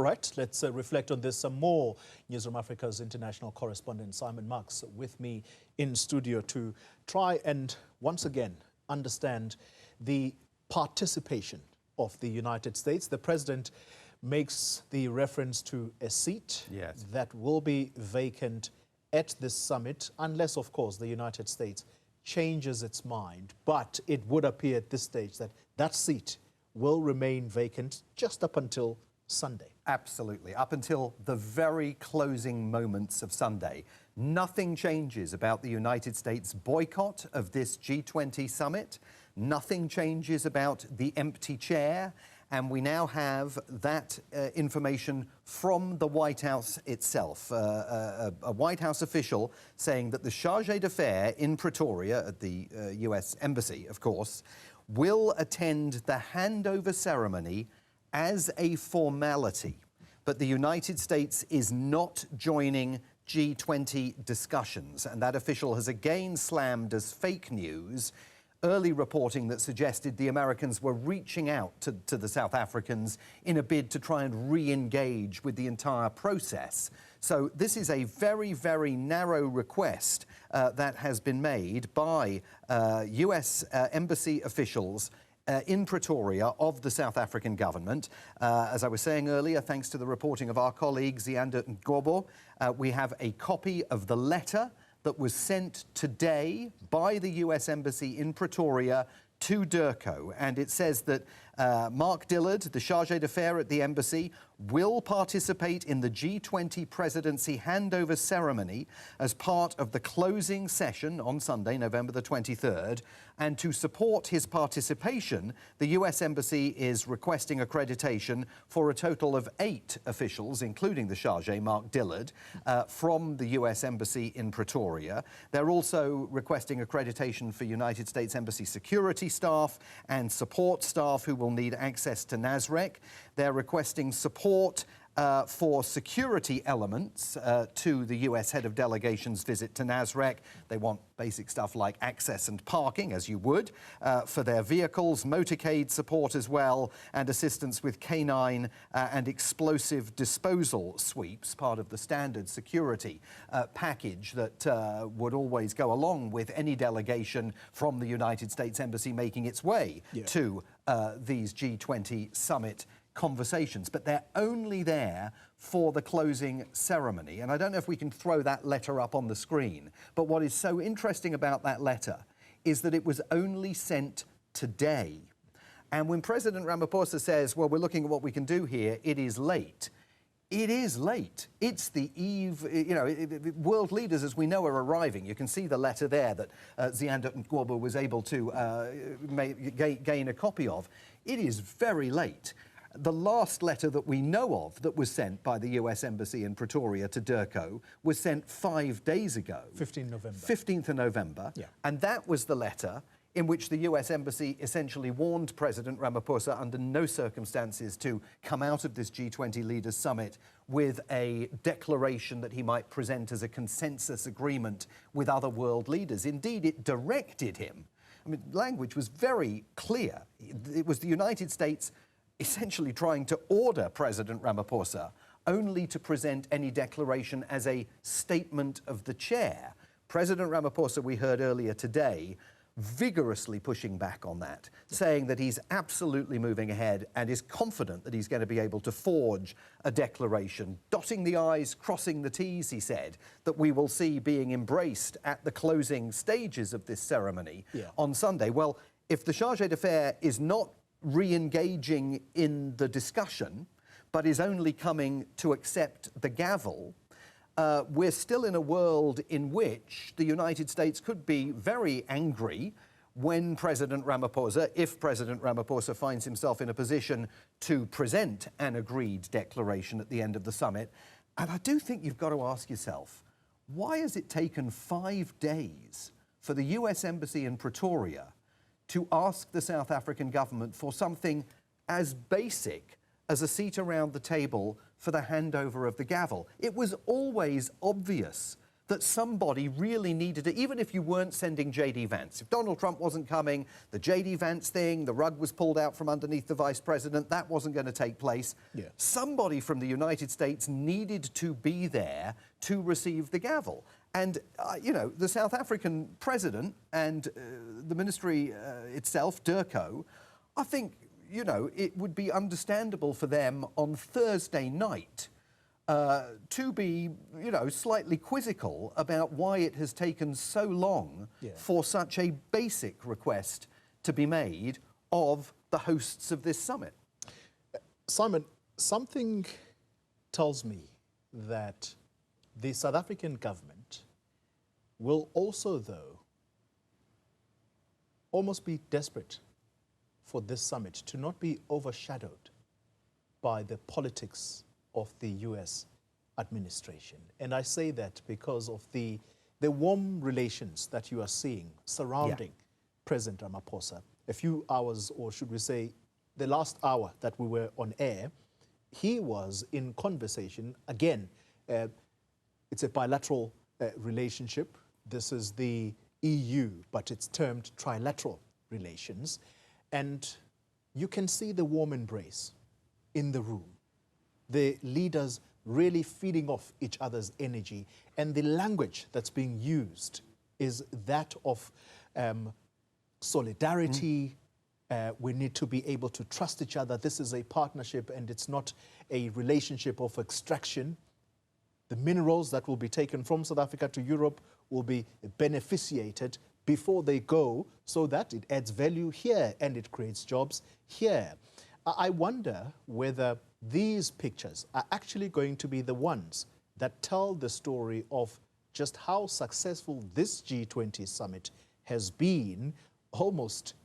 right, let's reflect on this some more. Newzroom Africa's international correspondent Simon Marks with me in studio to try and once again understand the participation of the United States. The president makes the reference to a seat that will be vacant at this summit, unless, of course, the United States changes its mind. But it would appear at this stage that that seat will remain vacant just up until Sunday. Absolutely, up until the very closing moments of Sunday. Nothing changes about the United States' boycott of this G20 summit. Nothing changes about the empty chair. And we now have that information from the White House itself. A White House official saying that the charge d'affaires in Pretoria, at the US Embassy, of course, will attend the handover ceremony as a formality. But the United States is not joining G20 discussions. And that official has again slammed as fake news early reporting that suggested the Americans were reaching out to the South Africans in a bid to try and re-engage with the entire process. So this is a very, very narrow request that has been made by US embassy officials in Pretoria of the South African government. As I was saying earlier, thanks to the reporting of our colleague Zianda Ngobo, we have a copy of the letter that was sent today by the US Embassy in Pretoria to Durko. And it says that Mark Dillard, the charge d'affaires at the embassy, will participate in the G20 presidency handover ceremony as part of the closing session on Sunday, November the 23rd. And to support his participation, the US Embassy is requesting accreditation for a total of 8 officials, including the charge, Mark Dillard, from the US Embassy in Pretoria. They're also requesting accreditation for United States Embassy security staff and support staff who will need access to NASREC. They're requesting support for security elements to the US head of delegation's visit to NASREC. They want basic stuff like access and parking, as you would, for their vehicles, motorcade support as well, and assistance with canine and explosive disposal sweeps, part of the standard security package that would always go along with any delegation from the United States Embassy making its way to these G20 summit conversations. But they're only there for the closing ceremony. And I don't know if we can throw that letter up on the screen, but what is so interesting about that letter is that it was only sent today. And when President Ramaphosa says, well, we're looking at what we can do here, it is late. It is late. It's the eve, you know, world leaders, as we know, are arriving. You can see the letter there that Zianda Ngobo was able to gain a copy of. It is very late. The last letter that we know of that was sent by the US Embassy in Pretoria to Durko was sent 5 days ago. 15th November. 15th of November. Yeah. And that was the letter in which the US Embassy essentially warned President Ramaphosa under no circumstances to come out of this G20 leaders summit with a declaration that he might present as a consensus agreement with other world leaders. Indeed, it directed him. I mean, language was very clear. It was the United States essentially trying to order President Ramaphosa only to present any declaration as a statement of the chair. President Ramaphosa, we heard earlier today, vigorously pushing back on that, saying that he's absolutely moving ahead and is confident that he's going to be able to forge a declaration, dotting the I's, crossing the T's, he said, that we will see being embraced at the closing stages of this ceremony on Sunday. Well, if the charge d'affaires is not re-engaging in the discussion, but is only coming to accept the gavel, we're still in a world in which the United States could be very angry when President Ramaphosa, if President Ramaphosa finds himself in a position to present an agreed declaration at the end of the summit. And I do think you've got to ask yourself, why has it taken 5 days for the US Embassy in Pretoria to ask the South African government for something as basic as a seat around the table for the handover of the gavel? It was always obvious that somebody really needed to, even if you weren't sending J.D. Vance, if Donald Trump wasn't coming, the J.D. Vance thing, the rug was pulled out from underneath the vice president, that wasn't going to take place. Yeah. Somebody from the United States needed to be there to receive the gavel. And, you know, the South African president and the ministry itself, Durko, I think, you know, it would be understandable for them on Thursday night to be, you know, slightly quizzical about why it has taken so long for such a basic request to be made of the hosts of this summit. Simon, something tells me that the South African government will also, though, almost be desperate for this summit to not be overshadowed by the politics of the US administration. And I say that because of the warm relations that you are seeing surrounding President Ramaphosa. A few hours, or should we say, the last hour that we were on air, he was in conversation. Again, it's a bilateral relationship. This is the EU, but it's termed trilateral relations. And you can see the warm embrace in the room. The leaders really feeding off each other's energy, and the language that's being used is that of solidarity. We need to be able to trust each other. This is a partnership, and it's not a relationship of extraction. The minerals that will be taken from South Africa to Europe will be beneficiated before they go, so that it adds value here and it creates jobs here. I wonder whether these pictures are actually going to be the ones that tell the story of just how successful this G20 summit has been, almost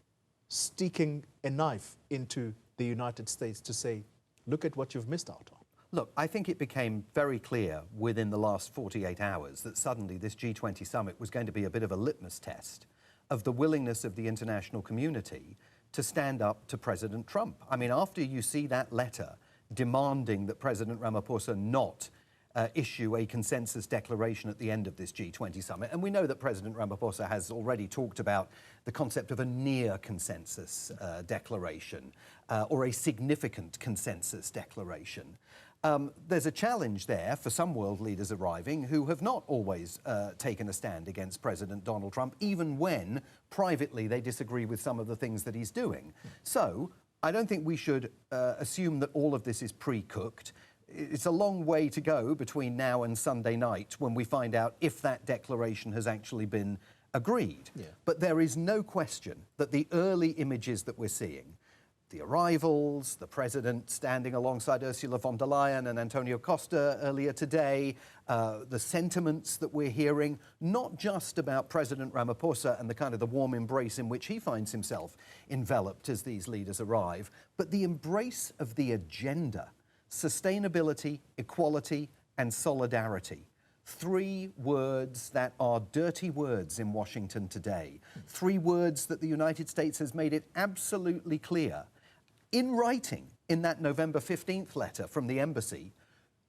sticking a knife into the United States to say, look at what you've missed out on. Look, I think it became very clear within the last 48 hours that suddenly this G20 summit was going to be a bit of a litmus test of the willingness of the international community to stand up to President Trump. I mean, after you see that letter demanding that President Ramaphosa not issue a consensus declaration at the end of this G20 summit, and we know that President Ramaphosa has already talked about the concept of a near consensus declaration or a significant consensus declaration. There's a challenge there for some world leaders arriving who have not always taken a stand against President Donald Trump, even when privately they disagree with some of the things that he's doing. So I don't think we should assume that all of this is pre-cooked. It's a long way to go between now and Sunday night when we find out if that declaration has actually been agreed. But there is no question that the early images that we're seeing, the arrivals, the president standing alongside Ursula von der Leyen and Antonio Costa earlier today, the sentiments that we're hearing, not just about President Ramaphosa and the kind of the warm embrace in which he finds himself enveloped as these leaders arrive, but the embrace of the agenda: sustainability, equality, and solidarity. 3 words that are dirty words in Washington today. 3 words that the United States has made it absolutely clear in writing in that November 15th letter from the embassy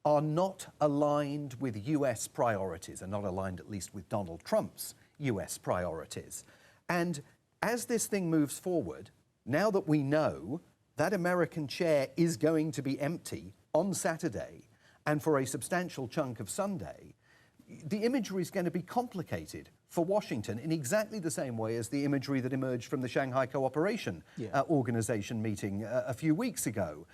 are not aligned with US priorities, are not aligned at least with Donald Trump's US priorities. And as this thing moves forward, now that we know that American chair is going to be empty on Saturday and for a substantial chunk of Sunday, the imagery is going to be complicated for Washington in exactly the same way as the imagery that emerged from the Shanghai Cooperation Organization meeting a few weeks ago,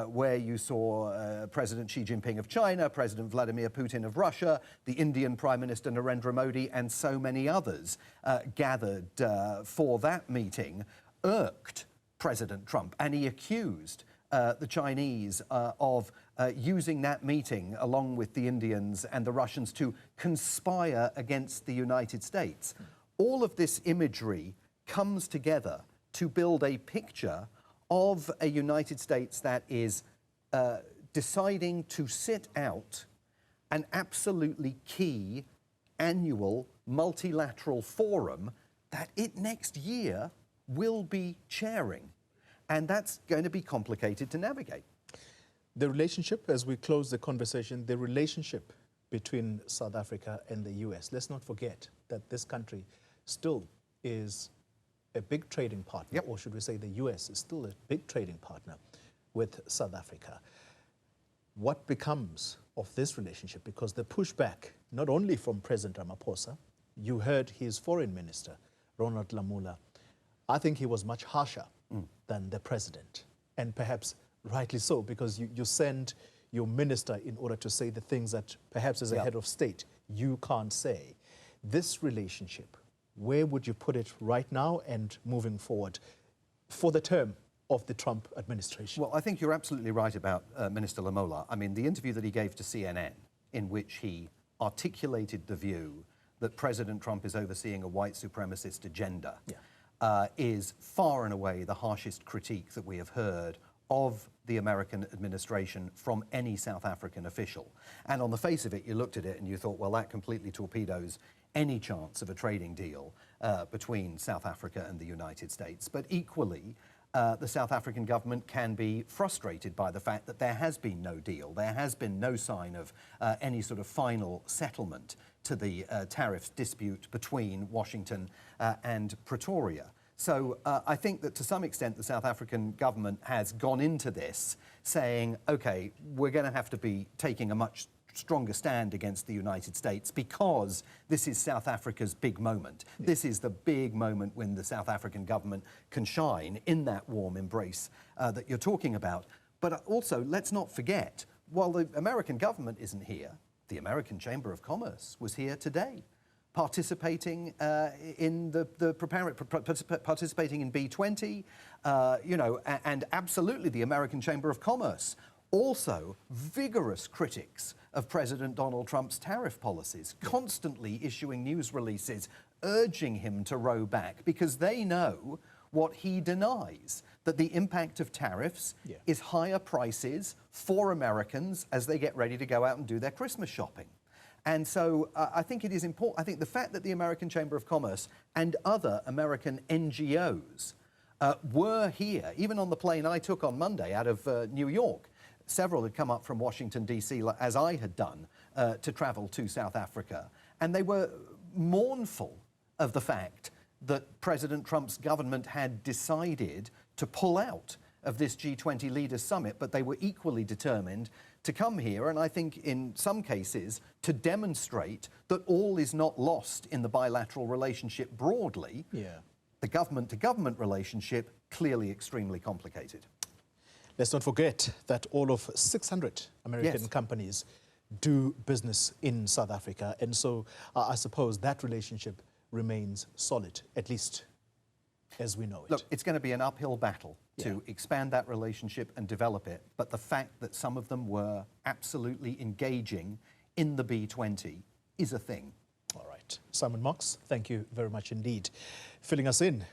where you saw President Xi Jinping of China, President Vladimir Putin of Russia, the Indian Prime Minister Narendra Modi, and so many others gathered for that meeting, irked President Trump, and he accused the Chinese of using that meeting along with the Indians and the Russians to conspire against the United States. All of this imagery comes together to build a picture of a United States that is deciding to sit out an absolutely key annual multilateral forum that it next year will be chairing. And that's going to be complicated to navigate. The relationship, as we close the conversation, the relationship between South Africa and the US. Let's not forget that this country still is a big trading partner, or should we say the US is still a big trading partner with South Africa. What becomes of this relationship? Because the pushback, not only from President Ramaphosa, you heard his foreign minister, Ronald Lamola, I think he was much harsher than the president, and perhaps rightly so, because you send your minister in order to say the things that perhaps as a head of state you can't say. This relationship, where would you put it right now and moving forward for the term of the Trump administration? Well, I think you're absolutely right about Minister Lamola. I mean, the interview that he gave to CNN, in which he articulated the view that President Trump is overseeing a white supremacist agenda, is far and away the harshest critique that we have heard of the American administration from any South African official. And on the face of it, you looked at it and you thought, well, that completely torpedoes any chance of a trading deal between South Africa and the United States. But equally, the South African government can be frustrated by the fact that there has been no deal. There has been no sign of any sort of final settlement to the tariff dispute between Washington and Pretoria. So I think that to some extent the South African government has gone into this saying, okay, we're going to have to be taking a much stronger stand against the United States because this is South Africa's big moment. This is the big moment when the South African government can shine in that warm embrace that you're talking about. But also, let's not forget, while the American government isn't here, the American Chamber of Commerce was here today, participating in participating in B20, you know, and absolutely the American Chamber of Commerce also vigorous critics of President Donald Trump's tariff policies, constantly issuing news releases urging him to row back because they know what he denies, that the impact of tariffs is higher prices for Americans as they get ready to go out and do their Christmas shopping. And so I think it is important. I think the fact that the American Chamber of Commerce and other American NGOs were here, even on the plane I took on Monday out of New York, several had come up from Washington, D.C., as I had done, to travel to South Africa. And they were mournful of the fact that President Trump's government had decided to pull out of this G20 Leaders Summit, but they were equally determined to come here, and I think in some cases to demonstrate that all is not lost in the bilateral relationship broadly. The government-to-government relationship, clearly extremely complicated. Let's not forget that all of 600 American companies do business in South Africa, and so I suppose that relationship remains solid, at least as we know it. Look, it's going to be an uphill battle to expand that relationship and develop it, but the fact that some of them were absolutely engaging in the B20 is a thing. All right. Simon Marks, thank you very much indeed, filling us in